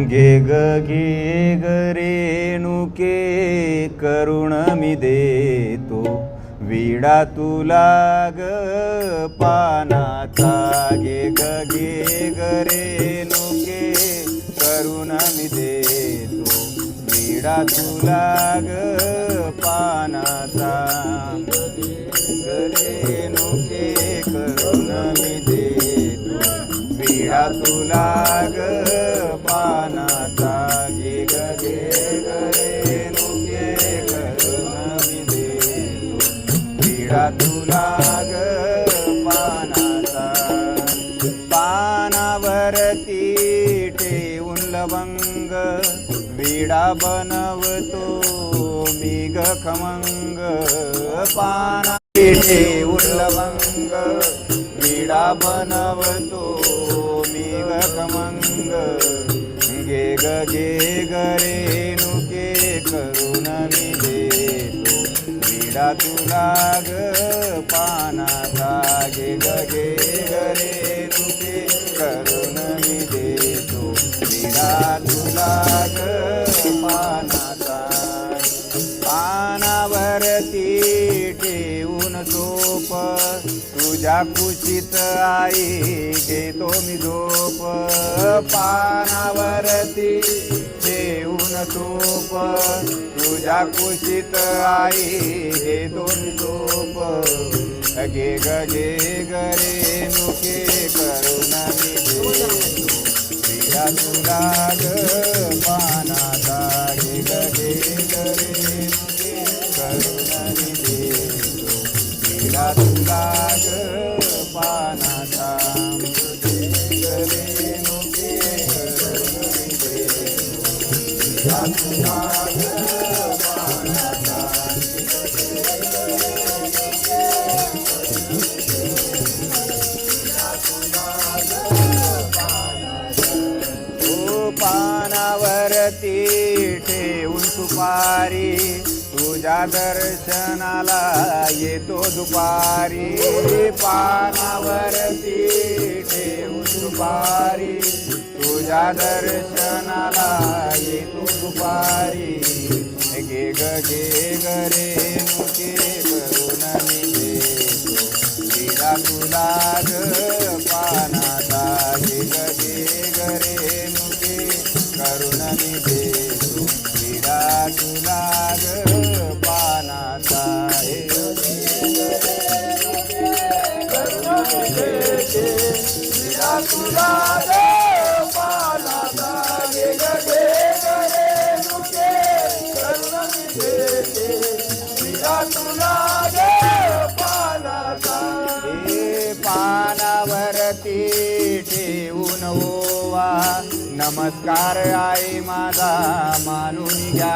गे ग रेणुके करुण मी देतो विडा तुला ग पानाचा गे ग रेणुके करुण मी देतो विडा तुला ग पानाचा रेणुके करुण मी देतो विडा तुला ग पानाचा गे रेणुके करुण मी देतो विडा तुला ग पानाचा पानावरती ठेवून लवंग विडा बनवतो मी ग खमंग पानावरती ठेवून लवंग विडा बनवतो मी ग खमंग गे ग रेणुके करुण मी देतो विडा तुला ग पानाचा गे ग रेणुके करुण मी देतो विडा तुला ग पानाचा पानावरती ठेवून झोप तुझ्या कुशीत आई घेतो मी झोप पानावरती ठेवून झोप तुझ्या कुशीत आई घेतो मी झोप गे ग रेणुके करुण मी देतो विडा तुला ग पानाचा गे ग रेणुके करुण मी देतो विडा तुला ग पानाचा रेणुके करुण मी देतो विडा तुला ग पानाचा पानावरती ठेवून सुपारी तुझ्या दर्शनाला येतो दुपारी पानावरती ठेवून सुपारी तुझ्या दर्शनाला येतो दुपारी गे ग रेणुके करुण मी देतो विडा तुला ग पानाचा गे ग रेणुके करुण मी देतो विडा तुला ग पानाचा विडा तुला ग पानाचा गे ग रेणुके करुण मी देते विडा तुला ग पानाचा पानावरती ठेवून ओवा नमस्कार आई माझा मानून घ्या